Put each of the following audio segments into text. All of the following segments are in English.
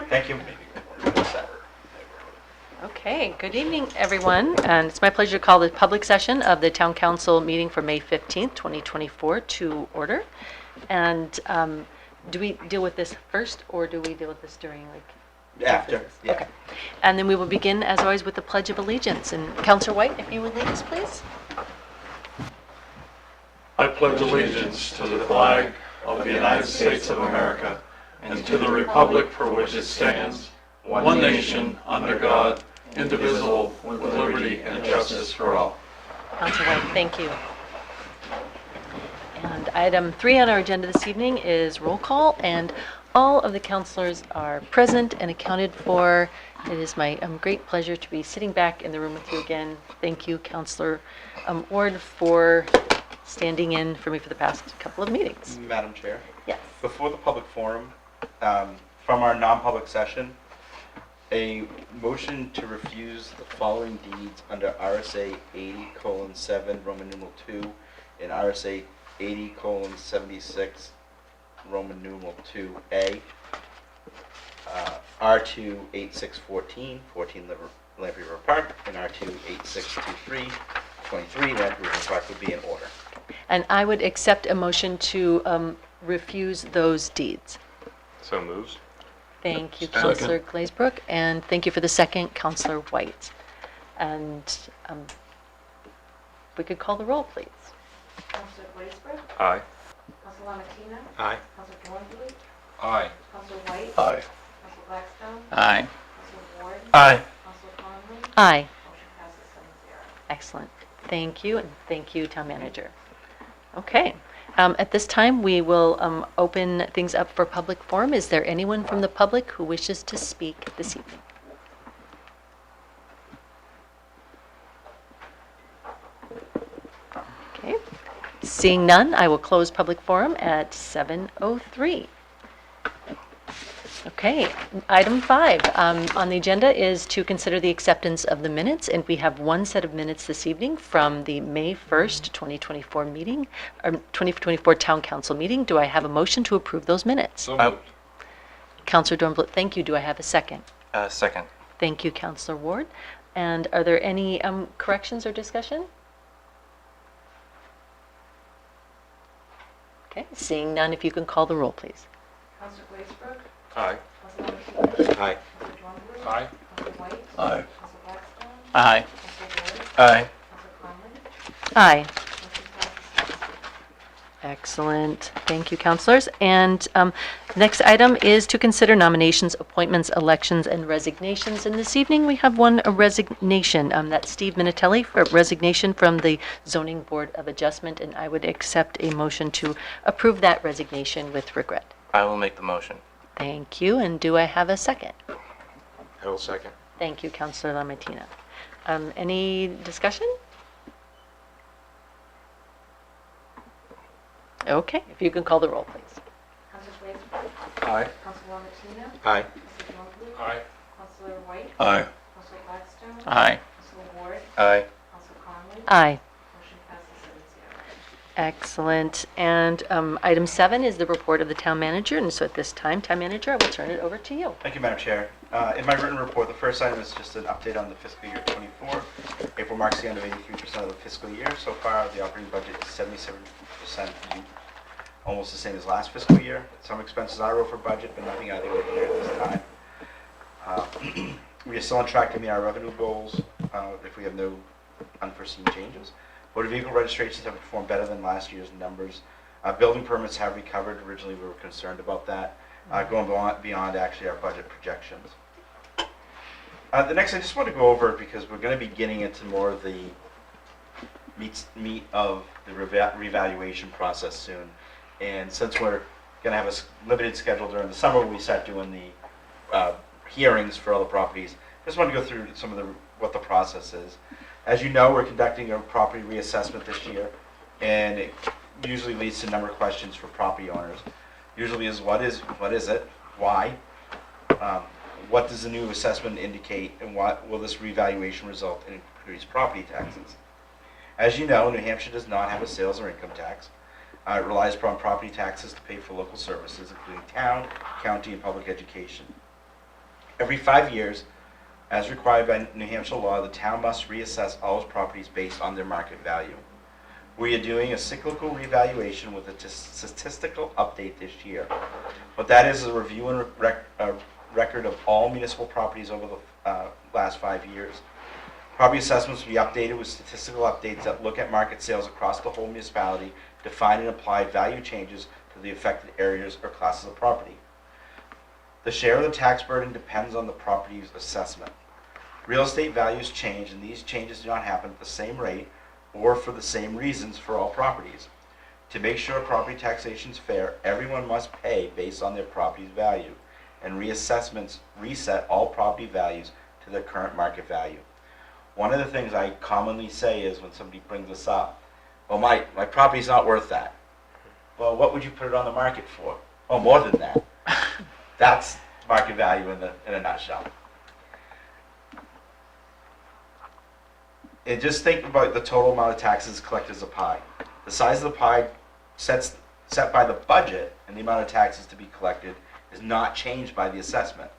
Thank you. Okay, good evening, everyone, and it's my pleasure to call the public session of the Town Council meeting for May 15th, 2024 to order. And do we deal with this first, or do we deal with this during, After, yeah. Okay. And then we will begin, as always, with the Pledge of Allegiance. And Councillor White, if you would lead us, please. I pledge allegiance to the flag of the United States of America and to the republic for which it stands, one nation, under God, indivisible, with liberty and justice for all. Councillor White, thank you. And item 3 on our agenda this evening is roll call, and all of the councillors are present and accounted for. It is my great pleasure to be sitting back in the room with you again. Thank you, Councillor Ward, for standing in for me for the past couple of meetings. Madam Chair, Yes. before the public forum, from our non-public session, a motion to refuse the following deeds under RSA 80:7 Roman numeral 2 and RSA 80:76 Roman numeral 2A, R2 8614, 14 Lamprey River Park, and R2 8623, 23 Lamprey River Park would be in order. And I would accept a motion to refuse those deeds. So moves. Thank you, Second. Councillor Glazebrook, and thank you for the second, Councillor White. And we could call the roll, please. Councillor Glazebrook, Aye. Councillor Lamattina, Aye. Councillor Dornblue, Aye. Councillor White, Aye. Councillor Blackstone, Aye. Councillor Ward, Aye. Councillor Conlon, Aye. motion passes 7-0. Excellent. Thank you, and thank you, Town Manager. Okay. At this time, we will open things up for public forum. Is there anyone from the public who wishes to speak this evening? Okay. Seeing none, I will close public forum at 7:03. Okay, item 5 on the agenda is to consider the acceptance of the minutes, and we have one set of minutes this evening from the May 1st, 2024 meeting, or 2024 Town Council meeting. Do I have a motion to approve those minutes? So moved. Councillor Dornbluth, thank you. Do I have a second? Second. Thank you, Councillor Ward. And are there any corrections or discussion? Okay, seeing none, if you can call the roll, please. Councillor Glazebrook, Aye. Councillor Lamattina, Aye. Councillor Dornblue, Aye. Councillor White, Aye. Councillor Blackstone, Aye. Councillor Ward, Aye. Councillor Conlon, Aye. motion passes 7-0. Excellent. Thank you, councilors. And next item is to consider nominations, appointments, elections, and resignations. And this evening, we have a resignation. That's Steve Minatelli for resignation from the Zoning Board of Adjustment, and I would accept a motion to approve that resignation with regret. I will make the motion. Thank you. And do I have a second? I will second. Thank you, Councilor Lamartina. Any discussion? Okay, if you can call the roll, please. Councillor Glazebrook, Aye. Councillor Lamattina, Aye. Councillor Dornblue, Aye. Councillor White, Aye. Councillor Blackstone, Aye. Councillor Ward, Aye. Councillor Conlon, Aye. motion passes 7-0. Excellent. And item 7 is the report of the town manager. And so at this time, town manager, I will turn it over to you. Thank you, Madam Chair. In my written report, the first item is just an update on the fiscal year 24. April marks the end of 83% of the fiscal year. So far, the operating budget is 77%, almost the same as last fiscal year. Some expenses are over budget, but nothing out of the ordinary at this time. We are still on track to meet our revenue goals if we have no unforeseen changes. Motor vehicle registrations have performed better than last year's numbers. Building permits have recovered. Originally, we were concerned about that. Going beyond actually our budget projections. The next, I just want to go over, because we're going to be getting into more of the meat of the revaluation process soon. And since we're going to have a limited schedule during the summer when we start doing the hearings for all the properties, I just want to go through some of what the process is. As you know, we're conducting a property reassessment this year, and it usually leads to a number of questions for property owners. Usually is what is it, why, what does the new assessment indicate, and what will this revaluation result in increased property taxes? As you know, New Hampshire does not have a sales or income tax. It relies upon property taxes to pay for local services, including town, county, and public education. Every 5 years, as required by New Hampshire law, the town must reassess all its properties based on their market value. We are doing a cyclical revaluation with a statistical update this year. What that is a review and record of all municipal properties over the last 5 years. Property assessments will be updated with statistical updates that look at market sales across the whole municipality, define and apply value changes to the affected areas or classes of property. The share of the tax burden depends on the property's assessment. Real estate values change, and these changes do not happen at the same rate or for the same reasons for all properties. To make sure property taxation is fair, everyone must pay based on their property's value, and reassessments reset all property values to their current market value. One of the things I commonly say is when somebody brings this up, well, my property's not worth that. Well, what would you put it on the market for? Oh, more than that. That's market value in a nutshell. And just think about the total amount of taxes collected as a pie. The size of the pie set by the budget and the amount of taxes to be collected is not changed by the assessment.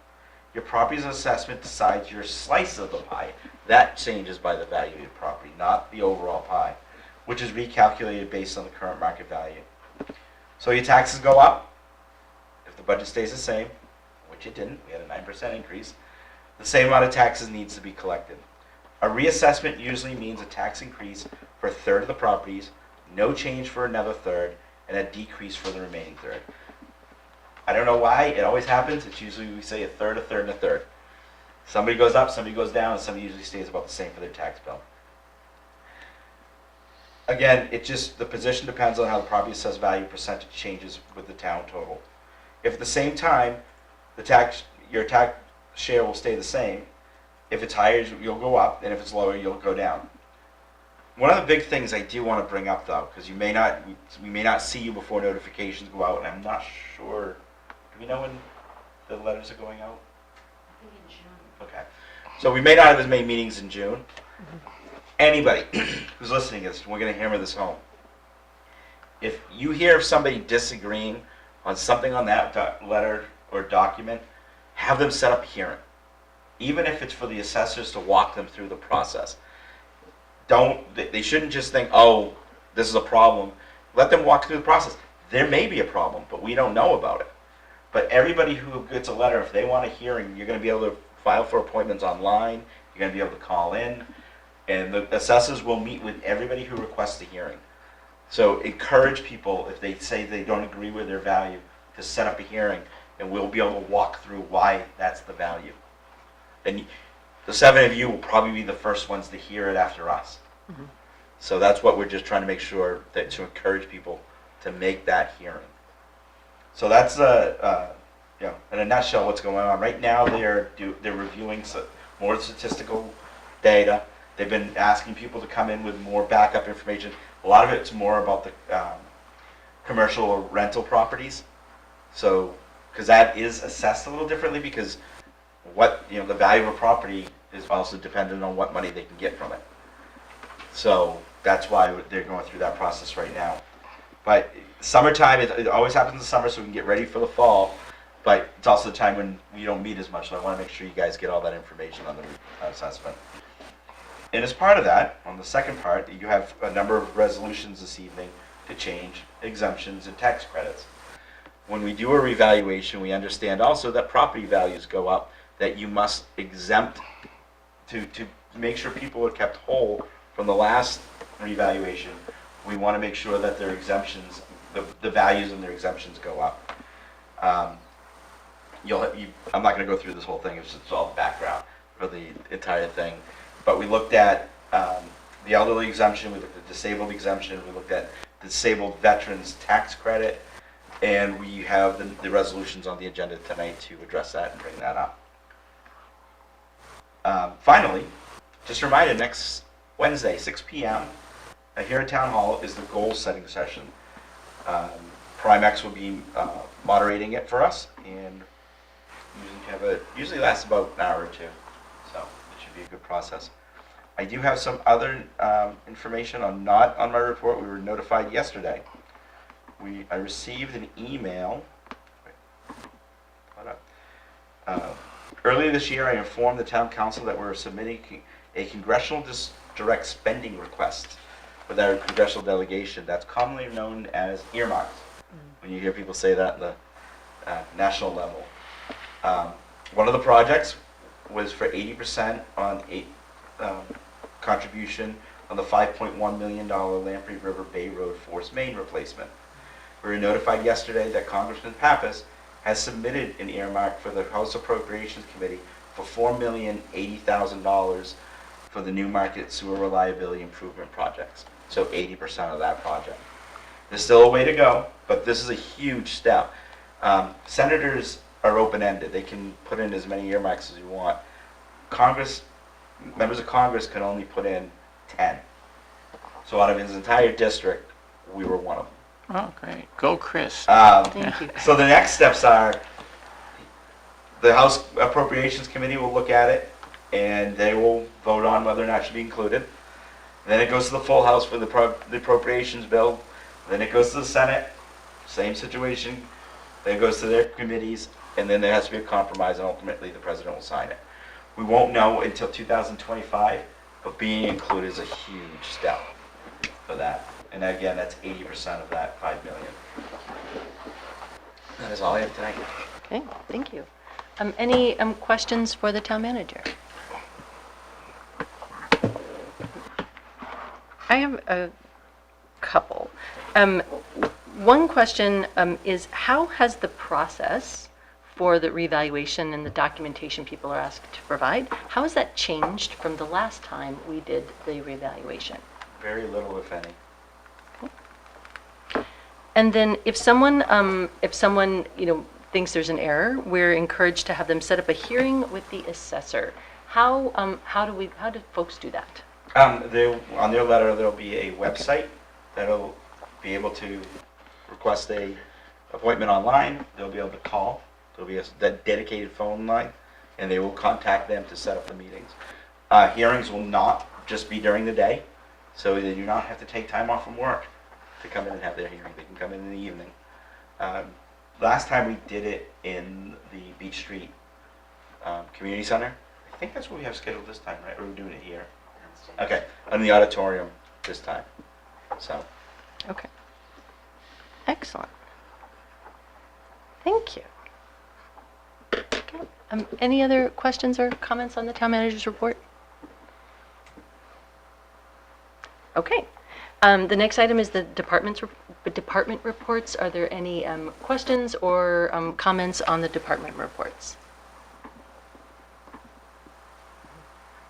Your property's assessment decides your slice of the pie. That changes by the value of your property, not the overall pie, which is recalculated based on the current market value. So your taxes go up. If the budget stays the same, which it didn't, we had a 9% increase, the same amount of taxes needs to be collected. A reassessment usually means a tax increase for a third of the properties, no change for another third, and a decrease for the remaining third. I don't know why, it always happens. It's usually we say a third, and a third. Somebody goes up, somebody goes down, and somebody usually stays about the same for their tax bill. Again, the position depends on how the property assessed value percentage changes with the town total. If at the same time, your tax share will stay the same, if it's higher, you'll go up, and if it's lower, you'll go down. One of the big things I do want to bring up, though, because we may not see you before notifications go out, and I'm not sure. Do we know when the letters are going out? I think in June. Okay. So we may not have as many meetings in June. Anybody who's listening to this, we're going to hammer this home. If you hear of somebody disagreeing on something on that letter or document, have them set up a hearing. Even if it's for the assessors to walk them through the process. They shouldn't just think, oh, this is a problem. Let them walk through the process. There may be a problem, but we don't know about it. But everybody who gets a letter, if they want a hearing, you're going to be able to file for appointments online. You're going to be able to call in. And the assessors will meet with everybody who requests a hearing. So encourage people, if they say they don't agree with their value, to set up a hearing, and we'll be able to walk through why that's the value. And the 7 of you will probably be the first ones to hear it after us. Mm-hmm. So that's what we're just trying to make sure, that to encourage people to make that hearing. So that's in a nutshell what's going on. Right now they're reviewing more statistical data. They've been asking people to come in with more backup information. A lot of it's more about the commercial or rental properties. So, because that is assessed a little differently, because the value of a property is also dependent on what money they can get from it. So that's why they're going through that process right now. But summertime, it always happens in the summer, so we can get ready for the fall. But it's also the time when we don't meet as much, so I want to make sure you guys get all that information on the assessment. And as part of that, on the second part, you have a number of resolutions this evening to change exemptions and tax credits. When we do a revaluation, we understand also that property values go up, that you must exempt to make sure people are kept whole from the last revaluation. We want to make sure that their exemptions, the values and their exemptions go up. I'm not going to go through this whole thing, it's all background for the entire thing. But we looked at the elderly exemption, we looked at the disabled exemption, we looked at the disabled veterans tax credit, and we have the resolutions on the agenda tonight to address that and bring that up. Finally, just a reminder, next Wednesday, 6 p.m., here at Town Hall is the goal setting session. Primex will be moderating it for us, and usually lasts about an hour or two, so it should be a good process. I do have some other information not on my report. We were notified yesterday. I received an email. Earlier this year, I informed the town council that we're submitting a congressional direct spending request with our congressional delegation. That's commonly known as earmarks. When you hear people say that at the national level. One of the projects was for 80% on contribution on the $5.1 million Lamprey River Bay Road Force Main replacement. We were notified yesterday that Congressman Pappas has submitted an earmark for the House Appropriations Committee for $4,080,000 for the Newmarket sewer reliability improvement projects. So 80% of that project. There's still a way to go, but this is a huge step. Senators are open-ended. They can put in as many earmarks as you want. Members of Congress can only put in 10. So out of his entire district, we were one of them. Oh, great. Go, Chris. Thank you. So the next steps are, the House Appropriations Committee will look at it, and they will vote on whether or not it should be included. Then it goes to the full House for the appropriations bill. Then it goes to the Senate, same situation. Then it goes to their committees, and then there has to be a compromise, and ultimately the president will sign it. We won't know until 2025, but being included is a huge step for that. And again, that's 80% of that $5 million. That is all I have tonight. Okay, thank you. Any questions for the town manager? I have a couple. One question is, how has the process for the revaluation and the documentation people are asked to provide, how has that changed from the last time we did the revaluation? Very little, if any. And then if someone thinks there's an error, we're encouraged to have them set up a hearing with the assessor. How do folks do that? On their letter, there'll be a website that'll be able to request a appointment online. They'll be able to call. There'll be a dedicated phone line, and they will contact them to set up the meetings. Hearings will not just be during the day, so they do not have to take time off from work to come in and have their hearing. They can come in the evening. Last time we did it in the Beach Street Community Center. I think that's what we have scheduled this time, right? Or we're doing it here. Okay, in the auditorium this time. So. Okay. Excellent. Thank you. Okay. Any other questions or comments on the town manager's report? Okay. The next item is the department reports. Are there any questions or comments on the department reports?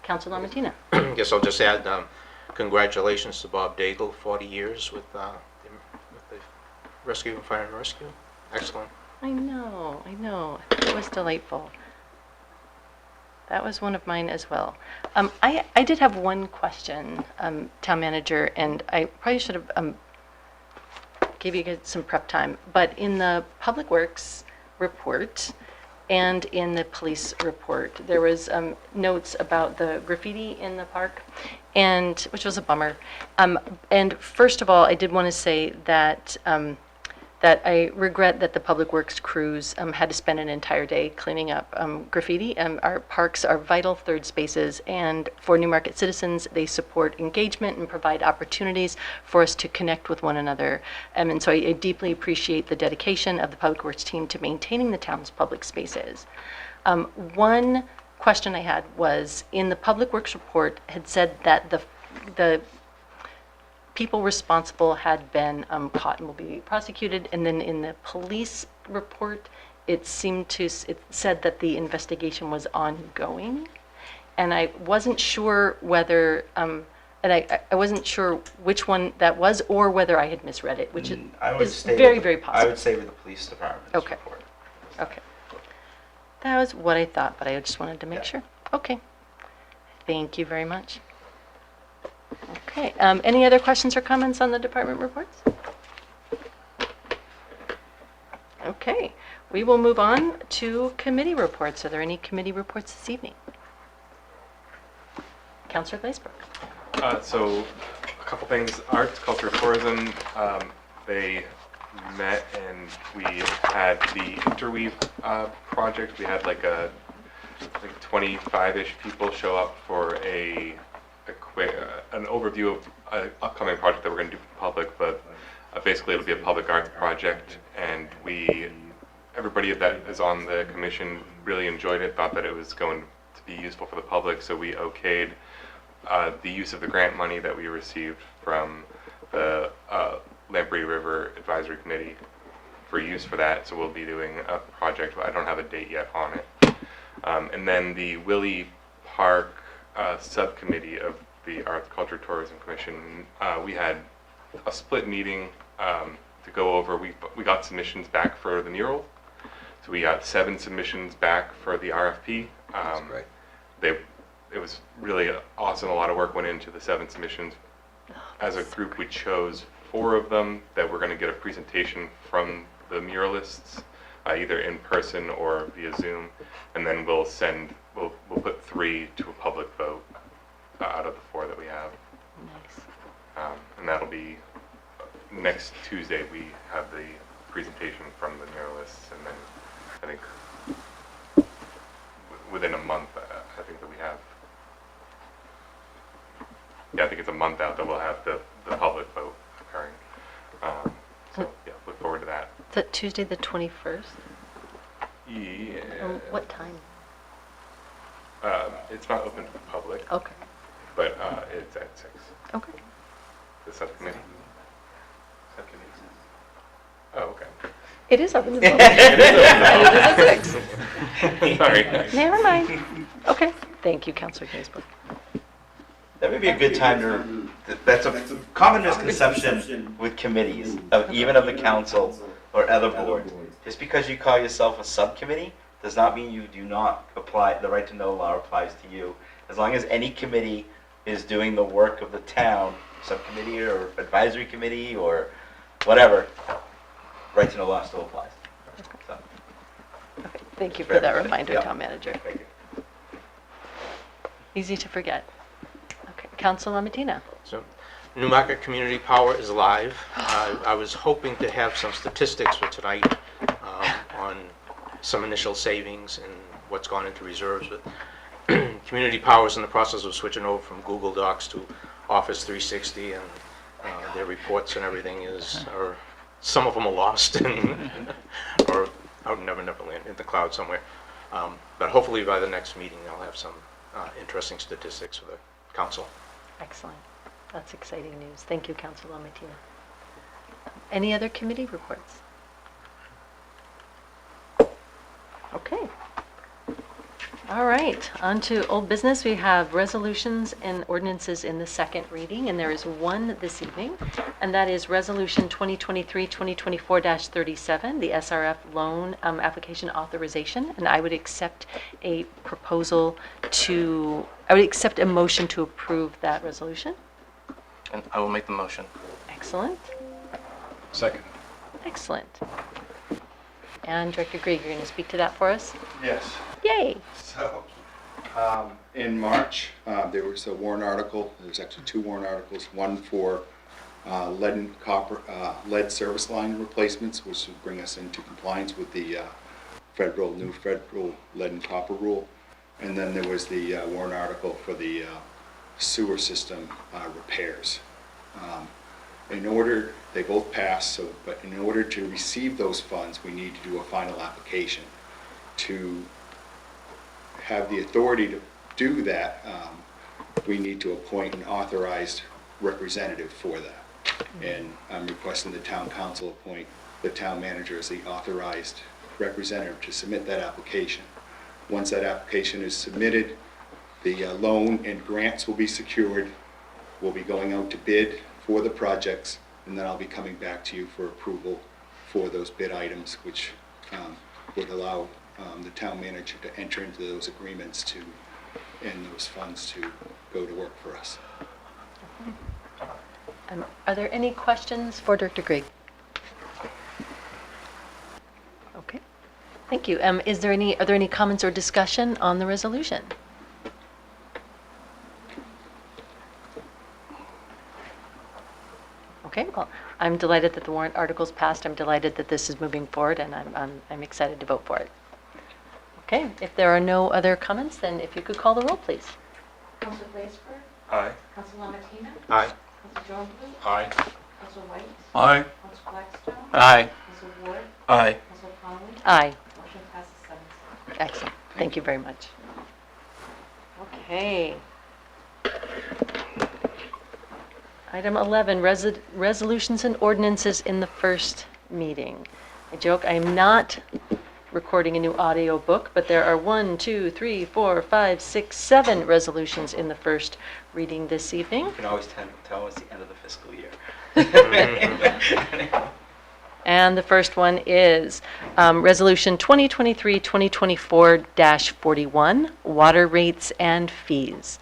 Councilor Lamattina. Guess I'll just add congratulations to Bob Daigle, 40 years with the Rescue and Fire and Rescue. Excellent. I know. It was delightful. That was one of mine as well. I did have one question, town manager, and I probably should have gave you guys some prep time. But in the Public Works report and in the police report, there was notes about the graffiti in the park, and which was a bummer. And first of all, I did want to say that that I regret that the Public Works crews had to spend an entire day cleaning up graffiti. Our parks are vital third spaces, and for Newmarket citizens, they support engagement and provide opportunities for us to connect with one another. And so I deeply appreciate the dedication of the Public Works team to maintaining the town's public spaces. One question I had was, in the Public Works report, had said that the people responsible had been caught and will be prosecuted, and then in the police report, it said that the investigation was ongoing, and I wasn't sure whether, and I wasn't sure which one that was, or whether I had misread it, which is very, very possible. I would say with the police department's Okay. report. Okay. That was what I thought, but I just wanted to make sure. Okay. Thank you very much. Okay. Any other questions or comments on the department reports? Okay. We will move on to committee reports. Are there any committee reports this evening? Councilor Glazebrook. So a couple things. Arts, culture, tourism. They met and we had the interweave project. We had like a like 25-ish people show up for a quick, an overview of an upcoming project that we're going to do for the public, but basically it'll be a public art project, and everybody that is on the commission really enjoyed it, thought that it was going to be useful for the public, so we okayed the use of the grant money that we received from the Lamprey River Advisory Committee for use for that. So we'll be doing a project, I don't have a date yet on it. And then the Willie Park subcommittee of the Arts, Culture, Tourism Commission, we had a split meeting to go over. We got submissions back for the mural. So we got 7 submissions back for the RFP. That's great. It was really awesome. A lot of work went into the 7 submissions. As a group, we chose 4 of them that we're going to get a presentation from the muralists, either in person or via Zoom, and then we'll put 3 to a public vote out of the 4 that we have. Nice. And that'll be next Tuesday. We have the presentation from the muralists, and then I think within a month, I think that we have. Yeah, I think it's a month out that we'll have the public vote occurring. So yeah, look forward to that. Is that Tuesday the 21st? Yeah. What time? It's not open to the public, Okay. but it's at 6. Okay. The subcommittee. Oh, okay. It is open to the public. It is at 6. Sorry. Never mind. Okay. Thank you, Councilor Ginsburg. That would be a good time that's a common misconception with committees, even of the council or other boards. Just because you call yourself a subcommittee does not mean you do not apply, the right to know law applies to you. As long as any committee is doing the work of the town, subcommittee or advisory committee or whatever, right to know law still applies. So, Okay. Thank you for that everybody. reminder, Yeah. Town Manager. thank you. Easy to forget. Okay. Councilor Matina. So Newmarket Community Power is live. I was hoping to have some statistics for tonight on some initial savings and what's gone into reserves. But Community Power is in the process of switching over from Google Docs to Office 360, and their reports and everything are some of them are lost or out in Neverland in the cloud somewhere. But hopefully by the next meeting I'll have some interesting statistics for the council. Excellent. That's exciting news. Thank you, Councilor Matina. Any other committee reports? Okay. All right, on to old business. We have resolutions and ordinances in the second reading, and there is one this evening, and that is Resolution 2023-2024-37, the SRF loan application authorization, and I would accept a motion to approve that resolution. And I will make the motion. Excellent, Second. excellent. And Director Grieg, you're going to speak to that for us? Yes. Yay! So, in March, there was a warrant article. There's actually 2 warrant articles. One for lead service line replacements, which would bring us into compliance with the new federal lead and copper rule. And then there was the warrant article for the sewer system repairs. They both passed, but in order to receive those funds, we need to do a final application. To have the authority to do that, we need to appoint an authorized representative for that. And I'm requesting the town council appoint the town manager as the authorized representative to submit that application. Once that application is submitted, the loan and grants will be secured. We'll be going out to bid for the projects, and then I'll be coming back to you for approval for those bid items, which would allow the town manager to enter into those agreements and those funds to go to work for us. Are there any questions for Director Grieg? Okay, thank you. Are there any comments or discussion on the resolution? Okay, well, I'm delighted that the warrant article's passed. I'm delighted that this is moving forward, and I'm excited to vote for it. Okay, if there are no other comments, then if you could call the roll, please. Council Blaisberg, Aye. Council LaMartina, Aye. Council Jordan, Aye. Council White, Aye. Council Blackstone, Aye. Council Ward, Aye. Council Conley, Aye. motion passes 7-0. Excellent. Thank you very much. Okay. Item 11, resolutions and ordinances in the first meeting. I joke, I am not recording a new audio book, but there are 1, 2, 3, 4, 5, 6, 7 resolutions in the first reading this evening. You can always tell it's the end of the fiscal year. And the first one is Resolution 2023-2024-41, Water Rates and Fees.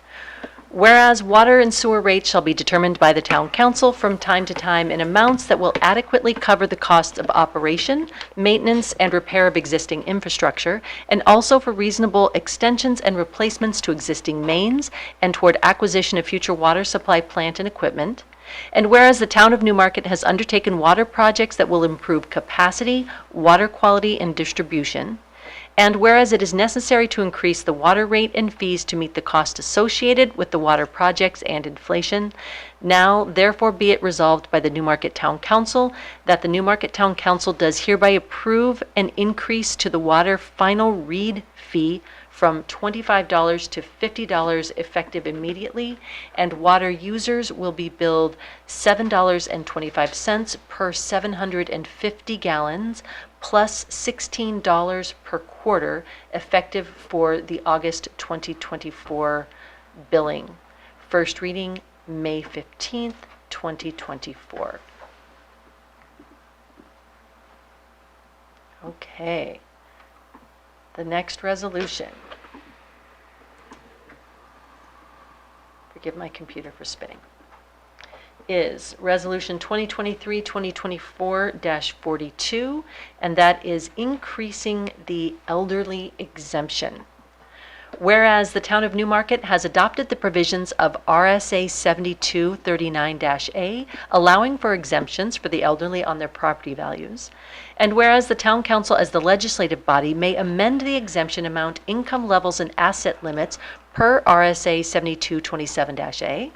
Whereas water and sewer rates shall be determined by the town council from time to time in amounts that will adequately cover the costs of operation, maintenance, and repair of existing infrastructure, and also for reasonable extensions and replacements to existing mains and toward acquisition of future water supply plant and equipment. And whereas the town of Newmarket has undertaken water projects that will improve capacity, water quality, and distribution. And whereas it is necessary to increase the water rate and fees to meet the cost associated with the water projects and inflation, now therefore be it resolved by the Newmarket Town Council that the Newmarket Town Council does hereby approve an increase to the water final read fee from $25 to $50 effective immediately, and water users will be billed $7.25 per 750 gallons, plus $16 per quarter, effective for the August 2024 billing. First reading, May 15th, 2024. Okay. The next resolution. Forgive my computer for spinning. Is Resolution 2023-2024-42, and that is increasing the elderly exemption. Whereas the town of Newmarket has adopted the provisions of RSA 7239-A, allowing for exemptions for the elderly on their property values, and whereas the town council as the legislative body may amend the exemption amount, income levels, and asset limits per RSA 7227-A,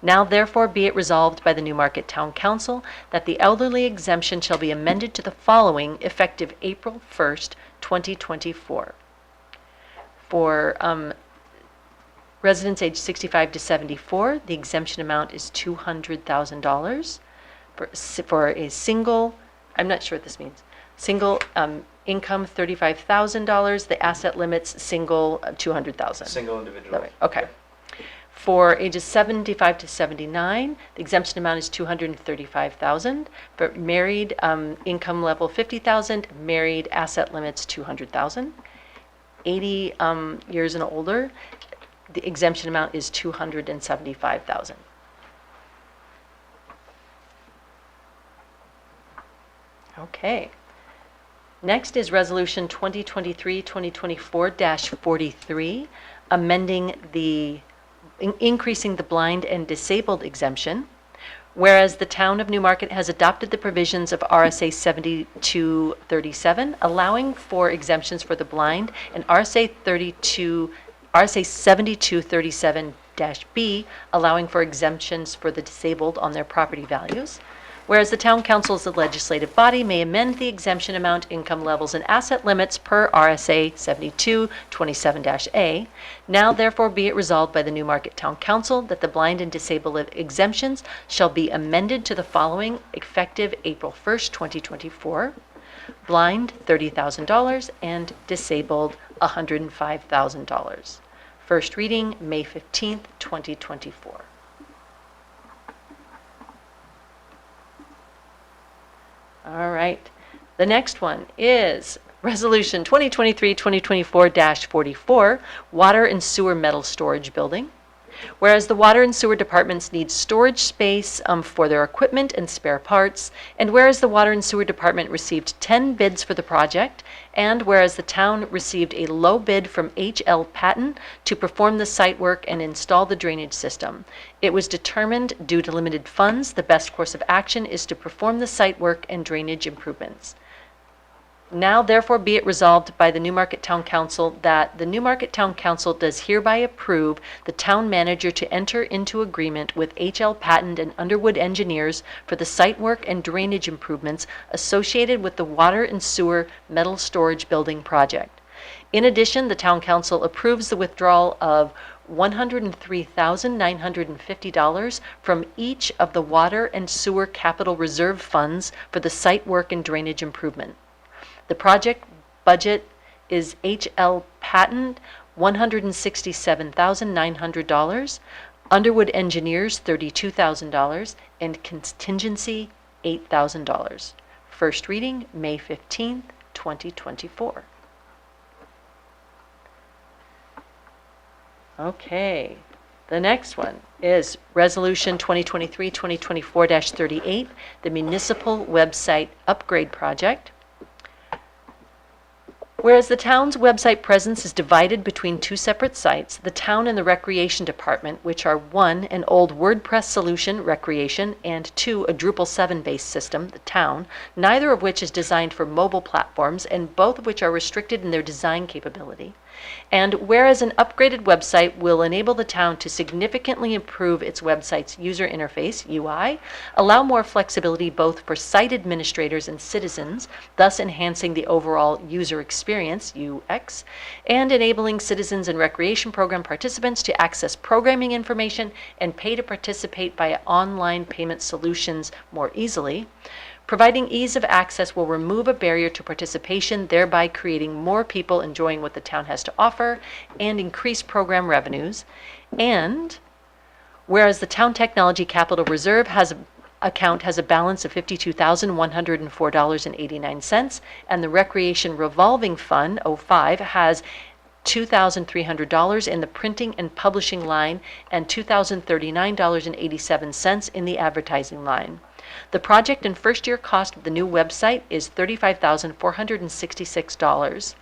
now therefore be it resolved by the Newmarket Town Council that the elderly exemption shall be amended to the following, effective April 1st, 2024. For residents aged 65 to 74, the exemption amount is $200,000. For a single, I'm not sure what this means, single income $35,000, the asset limits single $200,000. Single individual. Okay. For ages 75 to 79, the exemption amount is $235,000. For married, income level $50,000, married asset limits $200,000. 80 years and older, the exemption amount is $275,000. Okay. Next is Resolution 2023-2024-43, amending the increasing the blind and disabled exemption, whereas the town of Newmarket has adopted the provisions of RSA 7237, allowing for exemptions for the blind, and RSA 7237-B, allowing for exemptions for the disabled on their property values. Whereas the town council as the legislative body may amend the exemption amount, income levels, and asset limits per RSA 7227-A. Now therefore be it resolved by the Newmarket Town Council that the blind and disabled exemptions shall be amended to the following, effective April 1st, 2024. Blind, $30,000, and disabled, $105,000. First reading, May 15th, 2024. All right. The next one is Resolution 2023-2024-44, Water and Sewer Metal Storage Building. Whereas the Water and Sewer Departments need storage space for their equipment and spare parts, and whereas the Water and Sewer Department received 10 bids for the project, and whereas the town received a low bid from H.L. Patton to perform the site work and install the drainage system, it was determined, due to limited funds, the best course of action is to perform the site work and drainage improvements. Now therefore be it resolved by the Newmarket Town Council that the Newmarket Town Council does hereby approve the town manager to enter into agreement with H.L. Patent and Underwood Engineers for the site work and drainage improvements associated with the water and sewer metal storage building project. In addition, the Town Council approves the withdrawal of $103,950 from each of the water and sewer capital reserve funds for the site work and drainage improvement. The project budget is H.L. Patent, $167,900, Underwood Engineers, $32,000, and contingency, $8,000. First reading, May 15th, 2024. Okay, the next one is Resolution 2023-2024-38, the Municipal Website Upgrade Project. Whereas the town's website presence is divided between two separate sites, the town and the Recreation Department, which are 1, an old WordPress solution, Recreation, and 2, a Drupal 7-based system, the town, neither of which is designed for mobile platforms, and both of which are restricted in their design capability. And whereas an upgraded website will enable the town to significantly improve its website's user interface, UI, allow more flexibility both for site administrators and citizens, thus enhancing the overall user experience, UX, and enabling citizens and recreation program participants to access programming information and pay to participate via online payment solutions more easily. Providing ease of access will remove a barrier to participation, thereby creating more people enjoying what the town has to offer and increase program revenues. And whereas the Town Technology Capital Reserve account has a balance of $52,104.89, and the Recreation Revolving Fund, 05, has $2,300 in the printing and publishing line and $2,039.87 in the advertising line. The project and first-year cost of the new website is $35,466,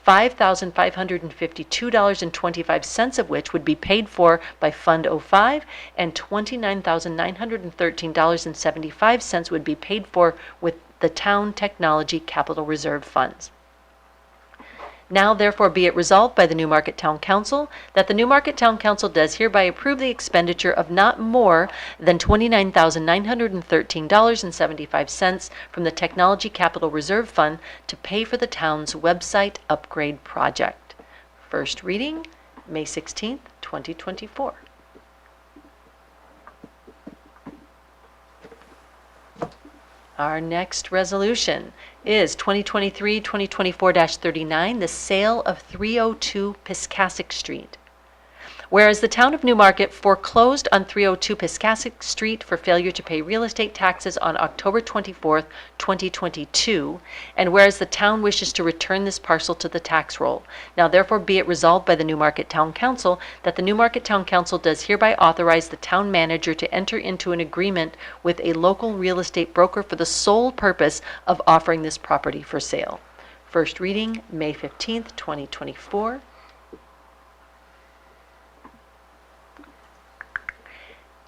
$5,552.25 of which would be paid for by Fund 05, and $29,913.75 would be paid for with the Town Technology Capital Reserve funds. Now therefore be it resolved by the Newmarket Town Council that the Newmarket Town Council does hereby approve the expenditure of not more than $29,913.75 from the Technology Capital Reserve Fund to pay for the town's website upgrade project. First reading, May 16th, 2024. Our next resolution is 2023-2024-39, the sale of 302 Piscassic Street. Whereas the town of Newmarket foreclosed on 302 Piscassic Street for failure to pay real estate taxes on October 24th, 2022, and whereas the town wishes to return this parcel to the tax roll. Now therefore be it resolved by the Newmarket Town Council that the Newmarket Town Council does hereby authorize the town manager to enter into an agreement with a local real estate broker for the sole purpose of offering this property for sale. First reading, May 15th, 2024.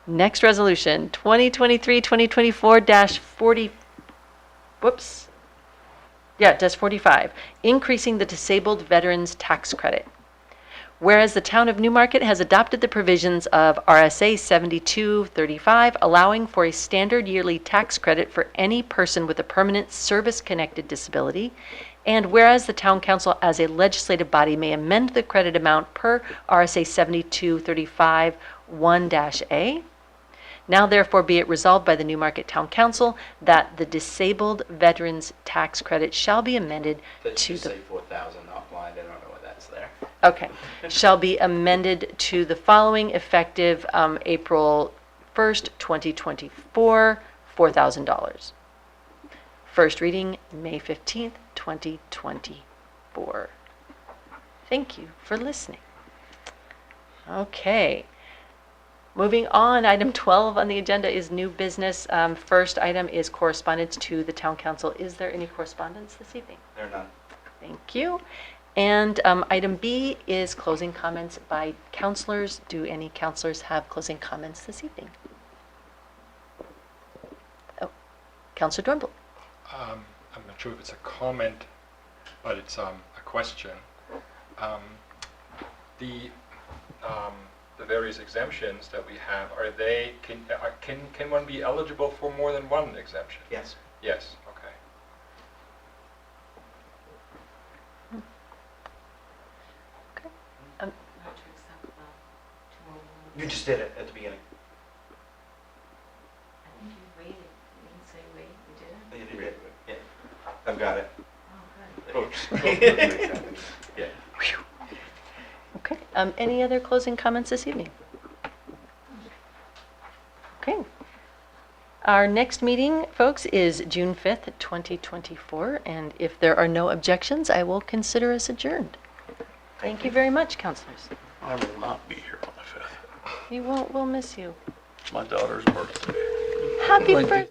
Next resolution, 2023-2024-40, -45, increasing the disabled veterans tax credit. Whereas the town of Newmarket has adopted the provisions of RSA 7235, allowing for a standard yearly tax credit for any person with a permanent service-connected disability, and whereas the town council as a legislative body may amend the credit amount per RSA 7235 1-A, now therefore be it resolved by the Newmarket Town Council that the disabled veterans tax credit shall be amended to the... say 4,000, not blind, I don't know what that's there. Okay, shall be amended to the following effective April 1st, 2024, $4,000. First reading, May 15th, 2024. Thank you for listening. Okay. Moving on, item 12 on the agenda is new business. First item is correspondence to the Town Council. Is there any correspondence this evening? There are none. Thank you. And item B is closing comments by councilors. Do any councilors have closing comments this evening? Oh, Councilor Dornbl. I'm not sure if it's a comment, but it's a question. The various exemptions that we have, are they, can one be eligible for more than one exemption? Yes. Yes, okay. Not to accept the two more ones. You just did it at the beginning. I think you waited, you didn't say wait, you didn't? You did it. Yeah. I've got it. Oh, good. Yeah. Okay, any other closing comments this evening? Okay. Our next meeting, folks, is June 5th, 2024, and if there are no objections, I will consider us adjourned. Thank you very much, counselors. I will not be here on the 5th. We won't, we'll miss you. It's my daughter's birthday. Happy birthday.